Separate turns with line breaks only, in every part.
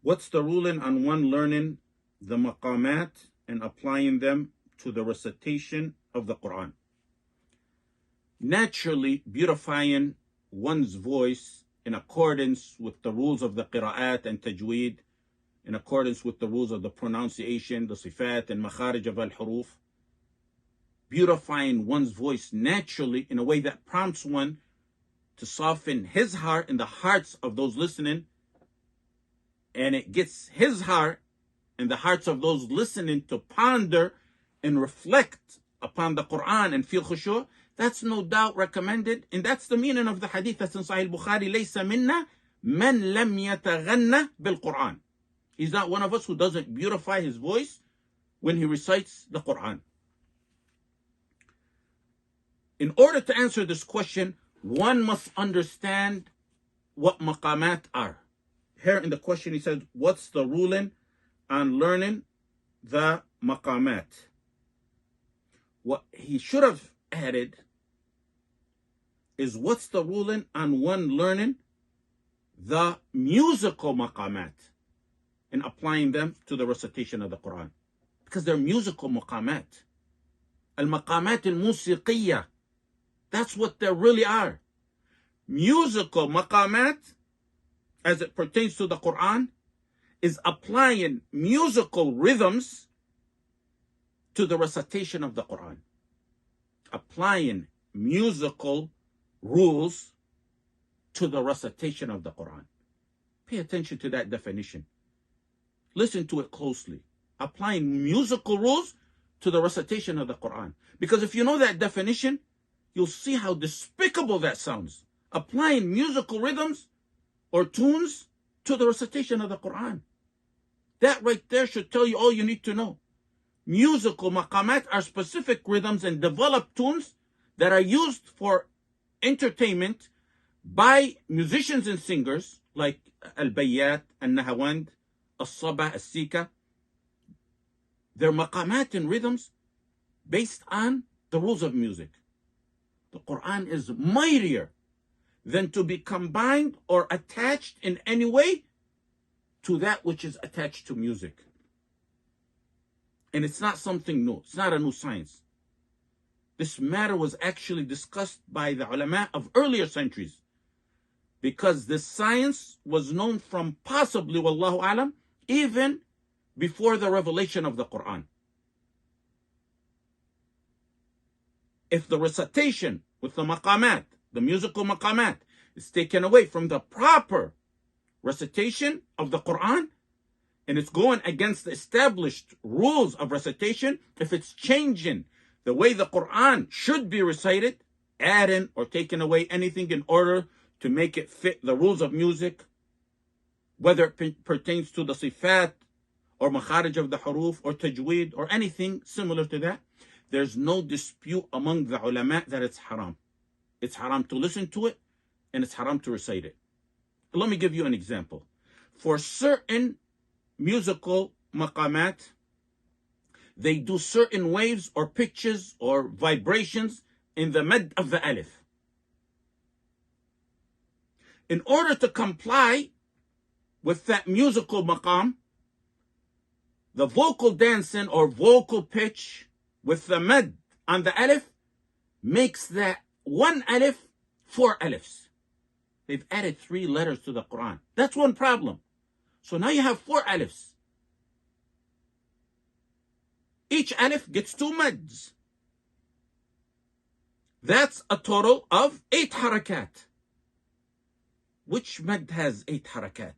What's the ruling on one learning the Maqaamat and applying them to the recitation of the Qur'an? Naturally, beautifying one's voice in accordance with the rules of the Qira'at and Tajweed, in accordance with the rules of the pronunciation, the Sifat and Makharij of al-Huruf, beautifying one's voice naturally in a way that prompts one to soften his heart and the hearts of those listening, and it gets his heart and the hearts of those listening to ponder and reflect upon the Qur'an and feel khushu'. That's no doubt recommended, and that's the meaning of the hadith that's in Sahih Bukhari. لَيْسَ مِنَّا مَنْ لَمْ يَتَغَنَّ بِالْقُرْآنِ. He's not one of us who doesn't beautify his voice when he recites the Qur'an. In order to answer this question, one must understand what maqamat are. Here in the question he says, what's the ruling on learning the maqamat? What he should have added is, what's the ruling on one learning the musical maqamat and applying them to the recitation of the Qur'an? Because they're musical maqamat. Al-maqamat al-musiqiyya. That's what they really are. Musical maqamat, as it pertains to the Qur'an, is applying musical rhythms to the recitation of the Qur'an. Applying musical rules to the recitation of the Qur'an. Pay attention to that definition. Listen to it closely. Applying musical rules to the recitation of the Qur'an. Because if you know that definition, you'll see how despicable that sounds. Applying musical rhythms or tunes to the recitation of the Qur'an. That right there should tell you all you need to know. Musical maqamat are specific rhythms and developed tunes that are used for entertainment by musicians and singers like al-Bayyat, al-Nahawand, al-Sabah, al-Sika. They're maqamat and rhythms based on the rules of music. The Qur'an is mightier than to be combined or attached in any way to that which is attached to music. And it's not something new. It's not a new science. This matter was actually discussed by the ulama of earlier centuries, because this science was known from possibly, wallahu alam, even before the revelation of the Qur'an. If the recitation with the maqamat, the musical maqamat, is taken away from the proper recitation of the Qur'an, and it's going against the established rules of recitation, if it's changing the way the Qur'an should be recited, adding or taking away anything in order to make it fit the rules of music, whether it pertains to the sifat or makharij of the huruf or tajweed or anything similar to that, there's no dispute among the ulama that it's haram. It's haram to listen to it, and it's haram to recite it. Let me give you an example. For certain musical maqamat, they do certain waves or pitches or vibrations in the mad of the alif. In order to comply with that musical maqam, the vocal dancing or vocal pitch with the mad on the alif makes that one alif 4 alifs. They've added 3 letters to the Qur'an. That's one problem. So now you have 4 alifs. Each alif gets 2 mads. That's a total of 8 harakat. Which mad has 8 harakat?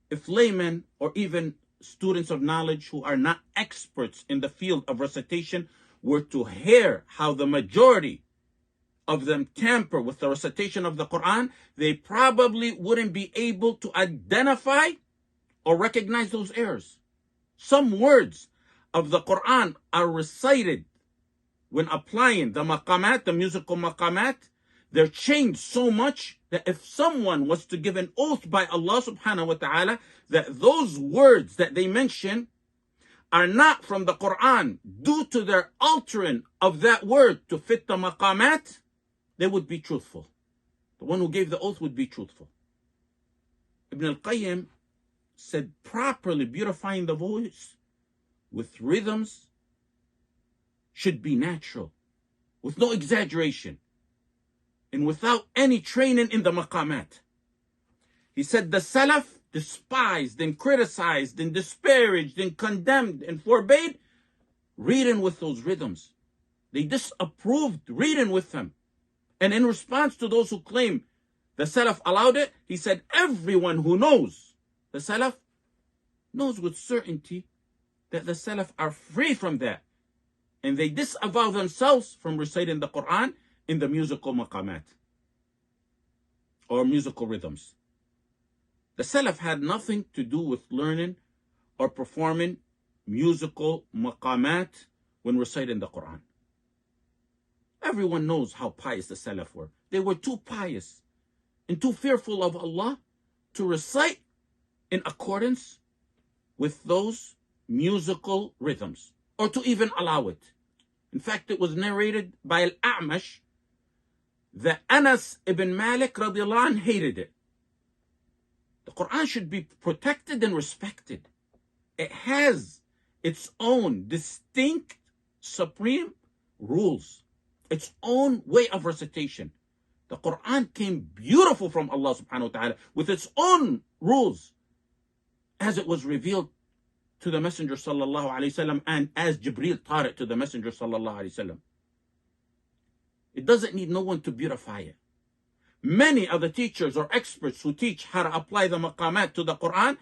If laymen or even students of knowledge who are not experts in the field of recitation were to hear how the majority of them tamper with the recitation of the Qur'an, they probably wouldn't be able to identify or recognize those errors. Some words of the Qur'an are recited when applying the maqamat, the musical maqamat. They're changed so much that if someone was to give an oath by Allah subhanahu wa ta'ala that those words that they mention are not from the Qur'an due to their altering of that word to fit the maqamat, they would be truthful. The one who gave the oath would be truthful. Ibn al-Qayyim said properly beautifying the voice with rhythms should be natural, with no exaggeration, and without any training in the maqamat. He said the Salaf despised and criticized and disparaged and condemned and forbade reading with those rhythms. They disapproved reading with them. And in response to those who claim the Salaf allowed it, he said everyone who knows the Salaf knows with certainty that the Salaf are free from that. And they disavow themselves from reciting the Qur'an in the musical maqamat or musical rhythms. The Salaf had nothing to do with learning or performing musical maqamat when reciting the Qur'an. Everyone knows how pious the Salaf were. They were too pious and too fearful of Allah to recite in accordance with those musical rhythms, or to even allow it. In fact, it was narrated by Al-A'mash that Anas ibn Malik radiallahu anh hated it. The Qur'an should be protected and respected. It has its own distinct, supreme rules, its own way of recitation. The Qur'an came beautiful from Allah subhanahu wa ta'ala with its own rules as it was revealed to the Messenger sallallahu alayhi wasallam and as Jibril taught it to the Messenger sallallahu alayhi wasallam. It doesn't need no one to beautify it. Many of the teachers or experts who teach how to apply the maqamat to the Qur'an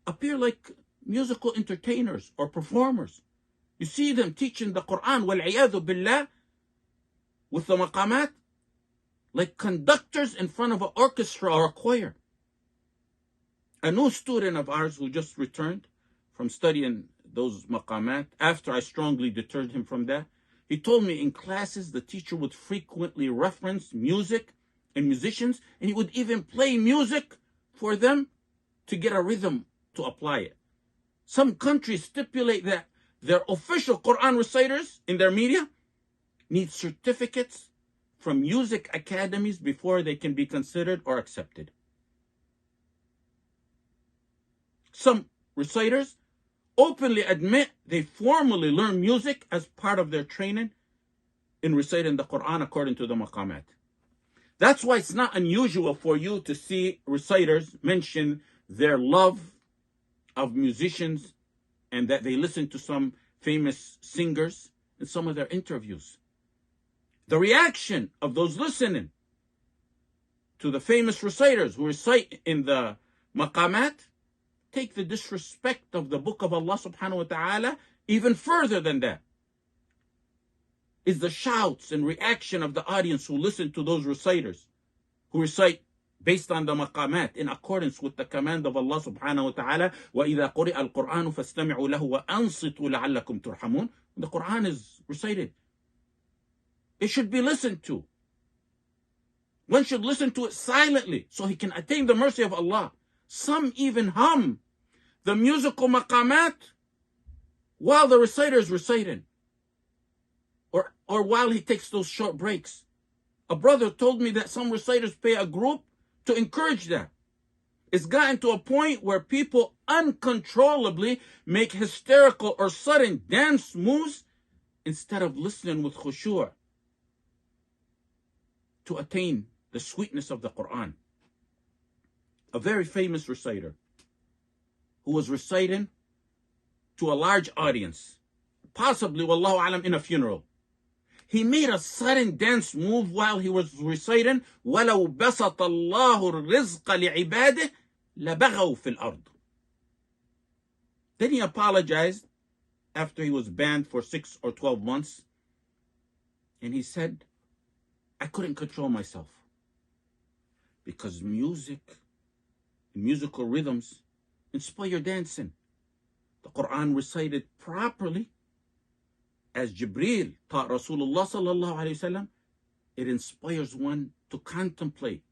appear like musical entertainers or performers. You see them teaching the Qur'an, wal-'iyadhu billah, with the maqamat, like conductors in front of an orchestra or a choir. A new student of ours who just returned from studying those maqamat, after I strongly deterred him from that, he told me in classes the teacher would frequently reference music and musicians, and he would even play music for them to get a rhythm to apply it. Some countries stipulate that their official Qur'an reciters in their media need certificates from music academies before they can be considered or accepted. Some reciters openly admit they formally learn music as part of their training in reciting the Qur'an according to the maqamat. That's why it's not unusual for you to see reciters mention their love of musicians and that they listen to some famous singers in some of their interviews. The reaction of those listening to the famous reciters who recite in the maqamat take the disrespect of the book of Allah subhanahu wa ta'ala even further than that. Is the shouts and reaction of the audience who listen to those reciters who recite based on the maqamat in accordance with the command of Allah subhanahu wa ta'ala, وَإِذَا قُرِئَ الْقُرْآنُ فَاسْتَمِعُوا لَهُ وَأَنصِتُوا لَعَلَّكُمْ تُرْحَمُونَ. When the Qur'an is recited, it should be listened to. One should listen to it silently so he can attain the mercy of Allah. Some even hum the musical maqamat while the reciter is reciting, or while he takes those short breaks. A brother told me that some reciters pay a group to encourage that. It's gotten to a point where people uncontrollably make hysterical or sudden dance moves instead of listening with khushu' to attain the sweetness of the Qur'an. A very famous reciter who was reciting to a large audience, possibly, wallahu alam, in a funeral. He made a sudden dance move while he was reciting, وَلَوْ بَسَطَ اللَّهُ الرِّزْقَ لِعِبَادِهِ لَبَغَوْا فِي الْأَرْضِ. Then he apologized after he was banned for 6 or 12 months. And he said, I couldn't control myself. Because music, musical rhythms inspire dancing. The Qur'an recited properly, as Jibril taught Rasulullah sallallahu alayhi wasallam, it inspires one to contemplate,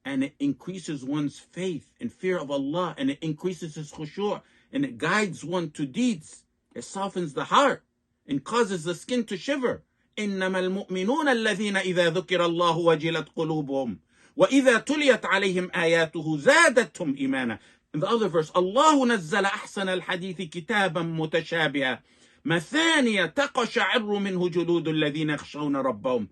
and it increases one's faith and fear of Allah, and it increases his khushu', and it guides one to deeds. It softens the heart and causes the skin to shiver. إنما المؤمنون الذين إذا ذكر الله وجلت قلوبهم وَإِذَا تُلِيَتْ عَلَيْهِمْ آيَاتُهُ زَادَتْهُمْ إِيمَانًا. In the other verse, الله نزل أحسن الحديث كتابا متشابها مثانية تقشعر منه جلود الذين يخشون ربهم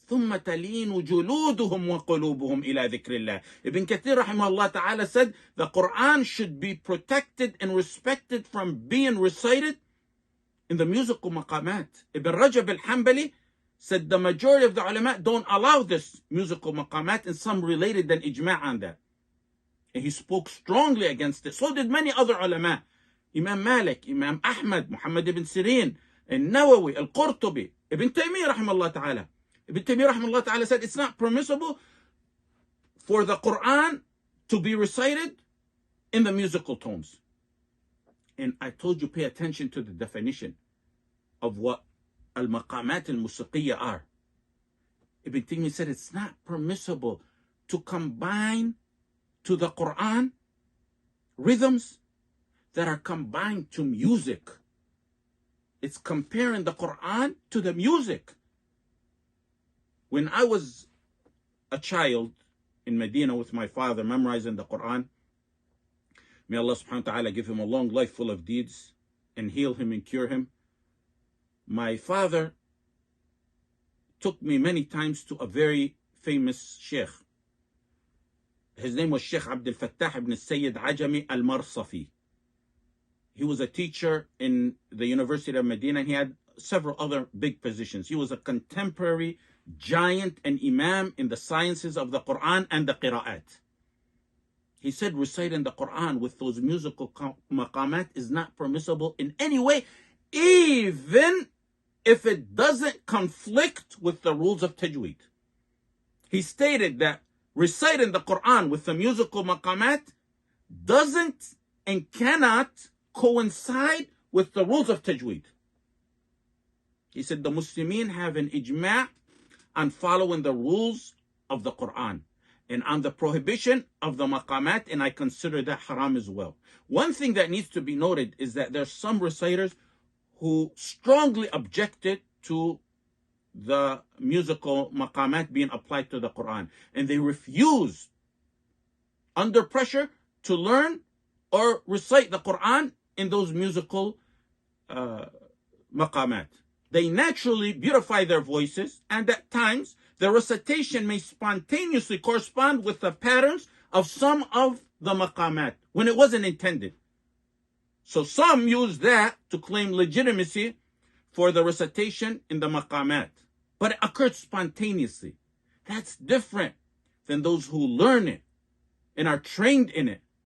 ثم تلين جلودهم وقلوبهم إلى ذكر الله. Ibn Kathir rahimahullah ta'ala said the Qur'an should be protected and respected from being recited in the musical maqamat. Ibn Rajab al-Hanbali said the majority of the ulama don't allow this musical maqamat, and some related an ijma' on that. And he spoke strongly against it. So did many other ulama. Imam Malik, Imam Ahmad, Muhammad ibn Sirin, Al-Nawawi, Al-Qurtubi, Ibn Taymiyyah rahimahullah ta'ala. Ibn Taymiyyah rahimahullah ta'ala said it's not permissible for the Qur'an to be recited in the musical tones. And I told you, pay attention to the definition of what al-maqamat al-musiqiyya are. Ibn Taymiyyah said it's not permissible to combine to the Qur'an rhythms that are combined to music. It's comparing the Qur'an to the music. When I was a child in Medina with my father memorizing the Qur'an, may Allah subhanahu wa ta'ala give him a long life full of deeds and heal him and cure him. My father took me many times to a very famous Shaykh. His name was Shaykh Abdul Fattah ibn Sayyid Ajami al-Marsafi. He was a teacher in the University of Medina. He had several other big positions. He was a contemporary giant and imam in the sciences of the Qur'an and the qira'at. He said reciting the Qur'an with those musical maqamat is not permissible in any way, even if it doesn't conflict with the rules of tajweed. He stated that reciting the Qur'an with the musical maqamat doesn't and cannot coincide with the rules of tajweed. He said the Muslimin have an ijma' on following the rules of the Qur'an and on the prohibition of the maqamat, and I consider that haram as well. One thing that needs to be noted is that there's some reciters who strongly objected to the musical maqamat being applied to the Qur'an, and they refused under pressure to learn or recite the Qur'an in those musical maqamat. They naturally beautify their voices, and at times the recitation may spontaneously correspond with the patterns of some of the maqamat when it wasn't intended. So some use that to claim legitimacy for the recitation in the maqamat, but it occurred spontaneously. That's different than those who learn it and are trained in it